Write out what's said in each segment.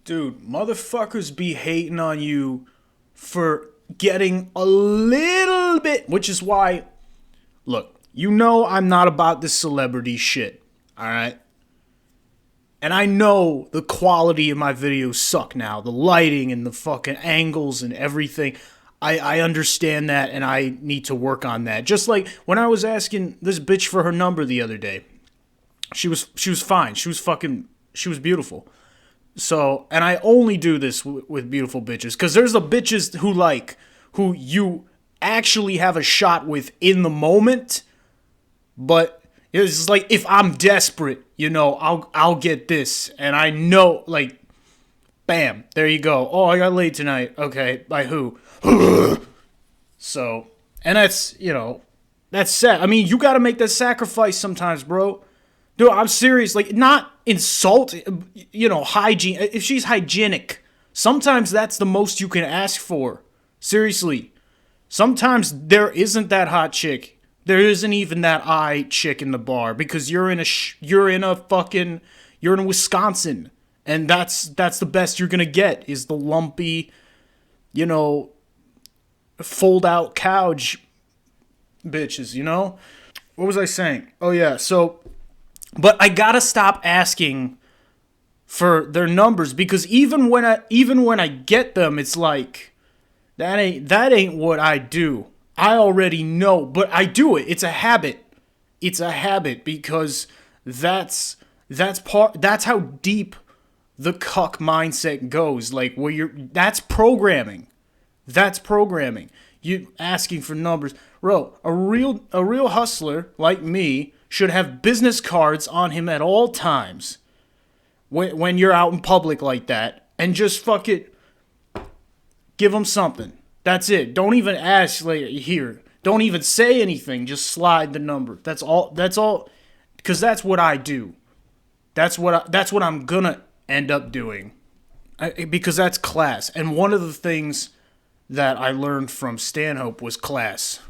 Dude, motherfuckers be hating on you for getting a little bit, which is why, look, you know I'm not about this celebrity shit, alright? And I know the quality of my videos suck now. The lighting and the fucking angles and everything. I understand that and I need to work on that. Just like when I was asking this bitch for her number the other day. She was fine. She was beautiful. So, and I only do this with beautiful bitches because there's the bitches who you actually have a shot with in the moment, but it's like if I'm desperate, I'll get this, and I know, like, bam, there you go. Oh, I got laid tonight. Okay, by who? So, and that's sad. I mean, you got to make that sacrifice sometimes, bro. Dude, I'm serious. Like, not insult, hygiene. If she's hygienic, sometimes that's the most you can ask for. Seriously. Sometimes there isn't that hot chick. There isn't even that chick in the bar because you're in Wisconsin, and that's the best you're gonna get is the lumpy, fold out couch bitches. What was I saying? Oh yeah, so. But I gotta stop asking for their numbers because even when I get them, it's like that ain't what I do. I already know, but I do it. It's a habit. It's a habit because that's how deep the cuck mindset goes. Like that's programming. That's programming. You asking for numbers. Bro, a real hustler like me should have business cards on him at all times when you're out in public like that, and just fuck it, give him something. That's it. Don't even ask, like, here. Don't even say anything. Just slide the number. That's all. Because that's what I do. That's what I'm gonna end up doing. Because that's class. And one of the things that I learned from Stanhope was class.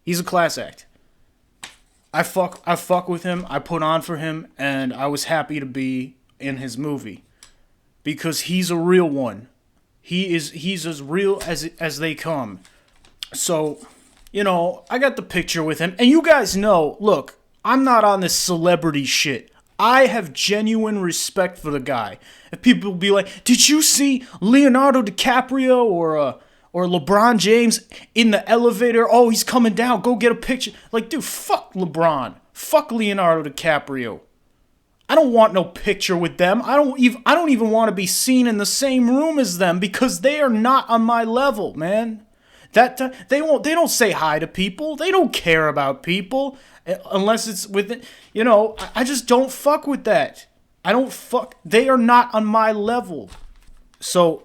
He's a class act. I fuck with him, I put on for him, and I was happy to be in his movie. Because he's a real one. He's as real as they come. So, I got the picture with him. And you guys know, look, I'm not on this celebrity shit. I have genuine respect for the guy. If people be like, did you see Leonardo DiCaprio or LeBron James in the elevator? Oh, he's coming down. Go get a picture. Like, dude, fuck LeBron. Fuck Leonardo DiCaprio. I don't want no picture with them. I don't even want to be seen in the same room as them because they are not on my level, man. They don't say hi to people. They don't care about people unless it's with I just don't fuck with that. They are not on my level. So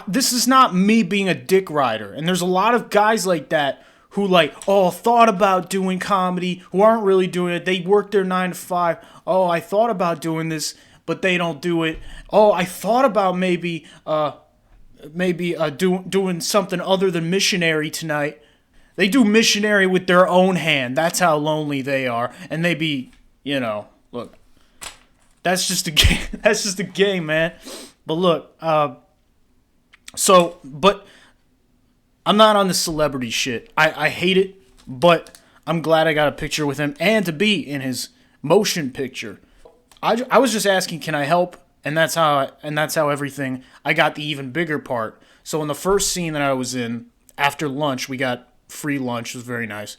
this is not me being a dick rider. And there's a lot of guys like that who thought about doing comedy, who aren't really doing it. They work their 9 to 5. Oh, I thought about doing this, but they don't do it. Oh, I thought about maybe doing something other than missionary tonight. They do missionary with their own hand. That's how lonely they are. And they be, look, that's just a game. That's just a game, man. But look, but I'm not on the celebrity shit. I hate it, but I'm glad I got a picture with him and to be in his motion picture. I was just asking, can I help? And that's how everything. I got the even bigger part. So in the first scene that I was in, after lunch, we got free lunch. It was very nice.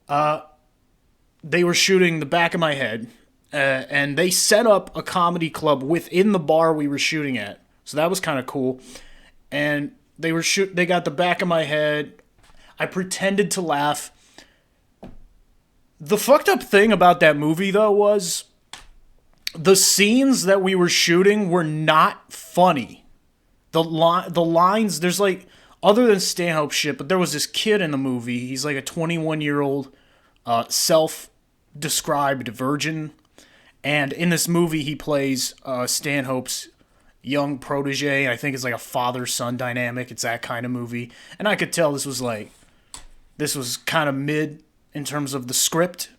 They were shooting the back of my head, and they set up a comedy club within the bar we were shooting at. So that was kind of cool. And they got the back of my head. I pretended to laugh. The fucked up thing about that movie, though, was the scenes that we were shooting were not funny. The lines, there's other than Stanhope shit, but there was this kid in the movie. He's like a 21-year-old self-described virgin. And in this movie, he plays Stanhope's young protege. I think it's like a father-son dynamic. It's that kind of movie. And I could tell this was kind of mid in terms of the script.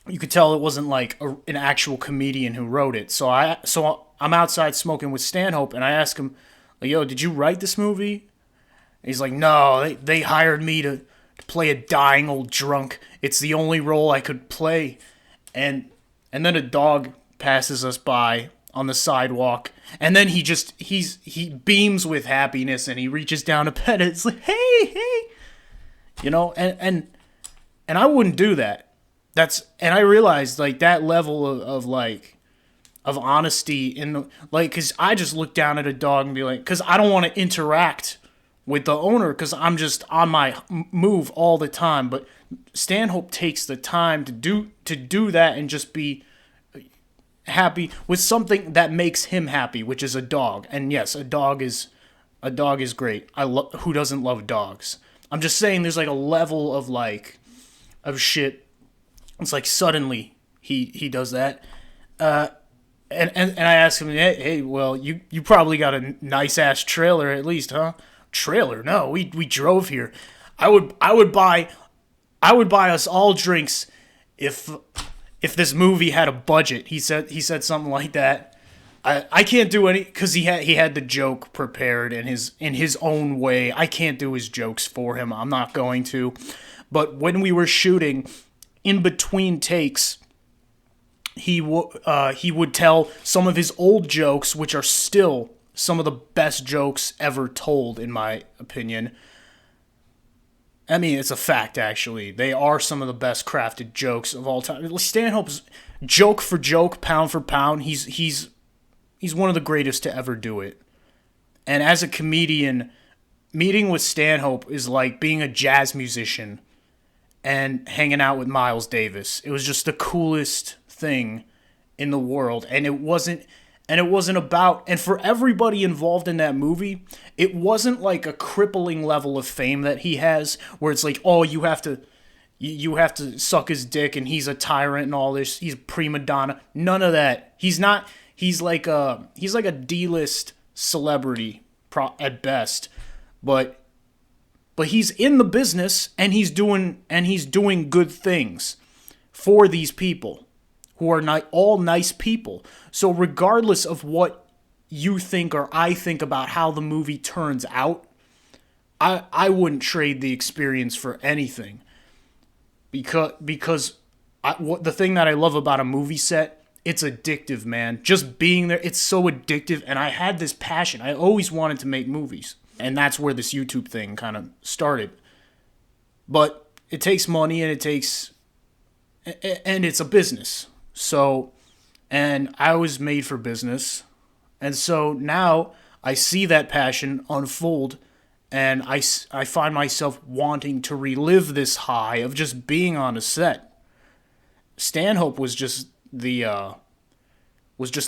you could tell it wasn't like an actual comedian who wrote it. So I'm outside smoking with Stanhope, and I ask him, like, "Yo, did you write this movie?" And he's like, "No, they hired me to play a dying old drunk. It's the only role I could play." And then a dog passes us by on the sidewalk, and then he beams with happiness, and he reaches down to pet it. It's like, "Hey, hey," and I wouldn't do that. And I realized like that level of like of honesty in the like, because I just look down at a dog and be like, because I don't want to interact with the owner because I'm just on my move all the time. But Stanhope takes the time to do that and just be happy with something that makes him happy, which is a dog. And yes, a dog is great. Who doesn't love dogs? I'm just saying there's like a level of like of shit. It's like suddenly he does that. And I asked him, hey, well, you probably got a nice ass trailer at least, huh? Trailer? No, we drove here. I would buy us all drinks if this movie had a budget. He said something like that. I can't do any because he had the joke prepared in his own way. I can't do his jokes for him. I'm not going to. But when we were shooting, in between takes, he would tell some of his old jokes, which are still some of the best jokes ever told, in my opinion. I mean, it's a fact, actually. They are some of the best crafted jokes of all time. Stanhope's joke for joke, pound for pound, he's one of the greatest to ever do it. And as a comedian, meeting with Stanhope is like being a jazz musician and hanging out with Miles Davis. It was just the coolest thing in the world. And it wasn't about, and for everybody involved in that movie, it wasn't like a crippling level of fame that he has where it's like, oh, you have to suck his dick and he's a tyrant and all this, he's a prima donna. None of that. He's like a D-list celebrity at best, but he's in the business and he's doing good things for these people who are not all nice people. So regardless of what you think or I think about how the movie turns out, I wouldn't trade the experience for anything. Because the thing that I love about a movie set, it's addictive, man. Just being there, it's so addictive. And I had this passion. I always wanted to make movies. And that's where this YouTube thing kind of started. But it takes money and it's a business. So, and I was made for business. And so now I see that passion unfold and I find myself wanting to relive this high of just being on a set. Stanhope was just the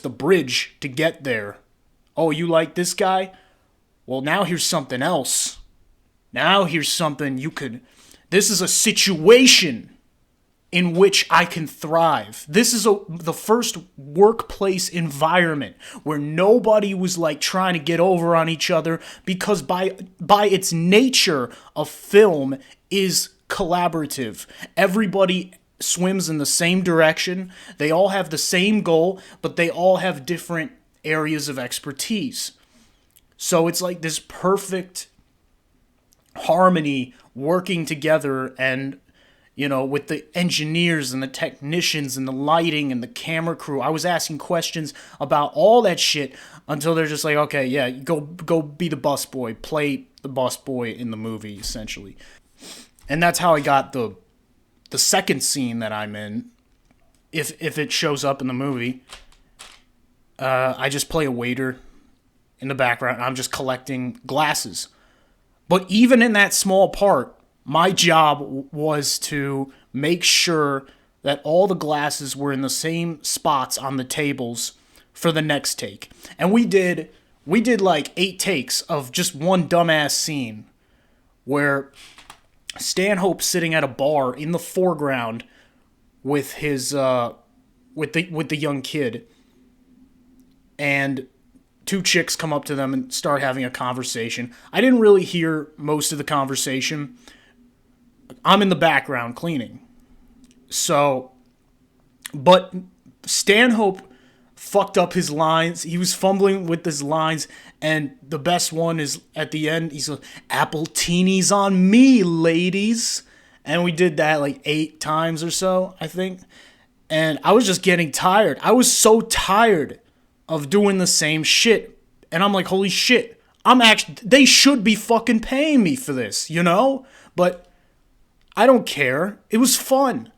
bridge to get there. Oh, you like this guy? Well, now here's something else. Now here's something this is a situation in which I can thrive. This is the first workplace environment where nobody was like trying to get over on each other because by its nature, a film is collaborative. Everybody swims in the same direction. They all have the same goal, but they all have different areas of expertise. So it's like this perfect harmony working together and, with the engineers and the technicians and the lighting and the camera crew. I was asking questions about all that shit until they're just like, okay, yeah, go be the busboy, play the busboy in the movie, essentially. And that's how I got the second scene that I'm in. If it shows up in the movie, I just play a waiter in the background, and I'm just collecting glasses. But even in that small part, my job was to make sure that all the glasses were in the same spots on the tables for the next take. And we did like 8 takes of just one dumbass scene where Stanhope's sitting at a bar in the foreground with his with the young kid, and 2 chicks come up to them and start having a conversation. I didn't really hear most of the conversation. I'm in the background cleaning. So But Stanhope fucked up his lines. He was fumbling with his lines, and the best one is at the end. He's like, "Apple teenies on me, ladies," and we did that like 8 times or so, I think. And I was just getting tired. I was so tired of doing the same shit, and I'm like, holy shit! They should be fucking paying me for this, you know? But I don't care. It was fun.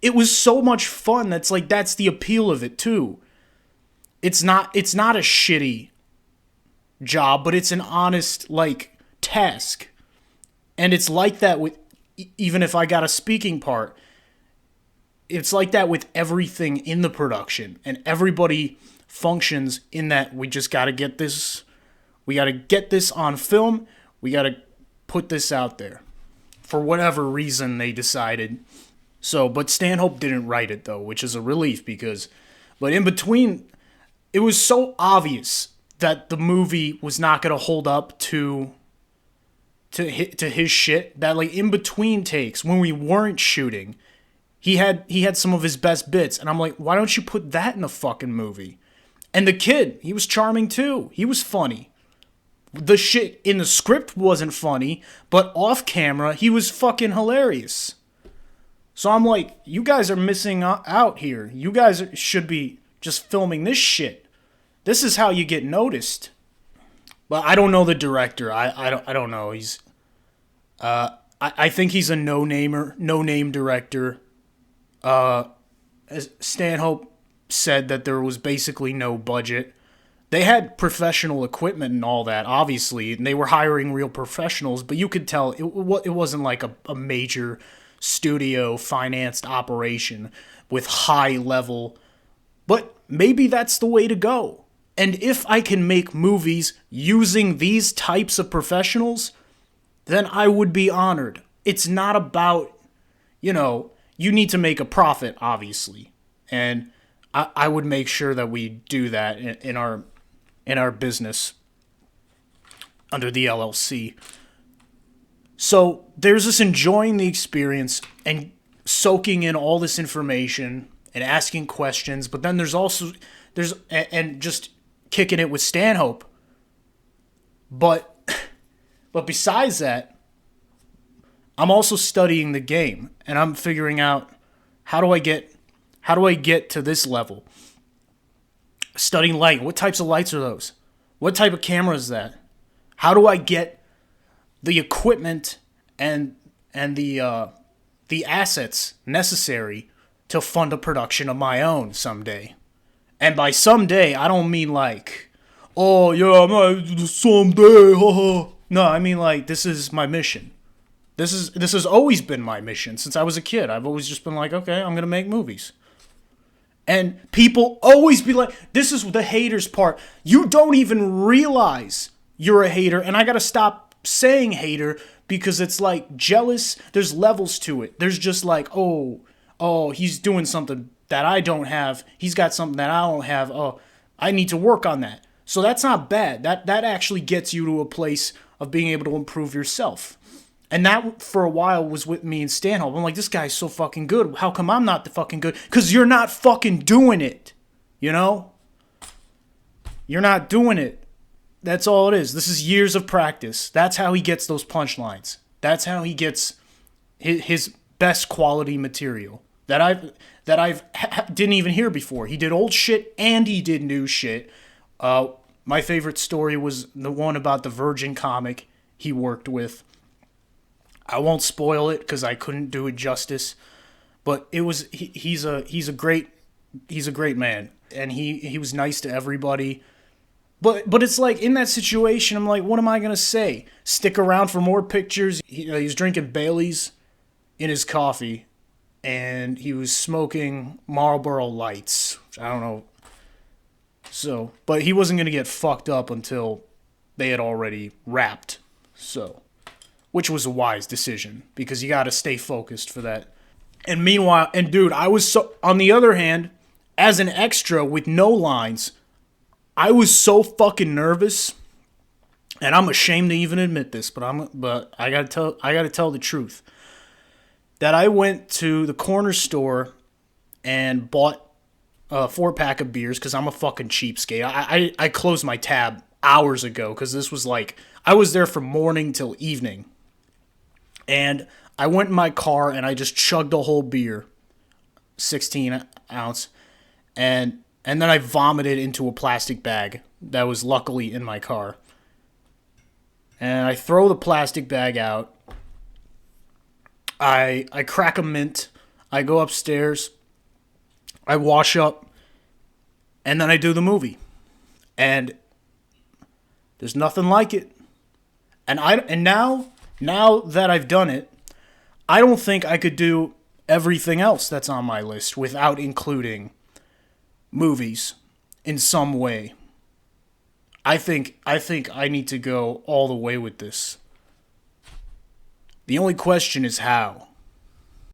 It was so much fun. That's the appeal of it too. It's not a shitty job, but it's an honest like task. And it's like that with even if I got a speaking part, it's like that with everything in the production, and everybody functions in that we just got to get this on film. We got to put this out there. For whatever reason they decided. So, but Stanhope didn't write it though, which is a relief but in between, it was so obvious that the movie was not going to hold up to his shit that like in between takes when we weren't shooting, he had some of his best bits, and I'm like, why don't you put that in the fucking movie? And the kid, he was charming too. He was funny. The shit in the script wasn't funny, but off camera, he was fucking hilarious. So I'm like, you guys are missing out here. You guys should be just filming this shit. This is how you get noticed. But I don't know the director. I don't know. I think he's a no name director. As Stanhope said that there was basically no budget. They had professional equipment and all that, obviously, and they were hiring real professionals, but you could tell it wasn't like a major studio financed operation with high level. But maybe that's the way to go. And if I can make movies using these types of professionals, then I would be honored. It's not about, you need to make a profit, obviously. And I would make sure that we do that in our business under the LLC. So there's this enjoying the experience and soaking in all this information and asking questions, but then there's just kicking it with Stanhope. But besides that, I'm also studying the game, and I'm figuring out how do I get to this level. Studying light. What types of lights are those? What type of camera is that? How do I get the equipment and the assets necessary to fund a production of my own someday? And by someday, I don't mean like, oh yeah, I'm not someday, haha. No, I mean like this is my mission. This has always been my mission since I was a kid. I've always just been like, okay, I'm gonna make movies. And people always be like, this is the haters part. You don't even realize you're a hater. And I got to stop saying hater because it's like jealous. There's levels to it. There's just like, oh, he's doing something that I don't have. He's got something that I don't have. Oh, I need to work on that. So that's not bad. That actually gets you to a place of being able to improve yourself. And that, for a while, was with me and Stanhope. I'm like, this guy's so fucking good. How come I'm not the fucking good? Because you're not fucking doing it. You know? You're not doing it. That's all it is. This is years of practice. That's how he gets those punchlines. That's how he gets his best quality material that I've didn't even hear before. He did old shit and he did new shit. My favorite story was the one about the Virgin comic he worked with. I won't spoil it because I couldn't do it justice, but it was he's a great man, and he was nice to everybody. But it's like in that situation, I'm like, what am I gonna say? Stick around for more pictures? He was drinking Baileys in his coffee, and he was smoking Marlboro Lights. I don't know. So, but he wasn't gonna get fucked up until they had already wrapped. So. Which was a wise decision, because you got to stay focused for that. And meanwhile, dude, I was so, on the other hand, as an extra with no lines, I was so fucking nervous, and I'm ashamed to even admit this, but I got to tell the truth. That I went to the corner store and bought a 4 pack of beers because I'm a fucking cheapskate. I closed my tab hours ago because this was like, I was there from morning till evening. And I went in my car and I just chugged a whole beer, 16 ounce, and then I vomited into a plastic bag that was luckily in my car. And I throw the plastic bag out. I crack a mint. I go upstairs. I wash up, and then I do the movie. And there's nothing like it. And now that I've done it, I don't think I could do everything else that's on my list without including movies in some way. I think I need to go all the way with this. The only question is how.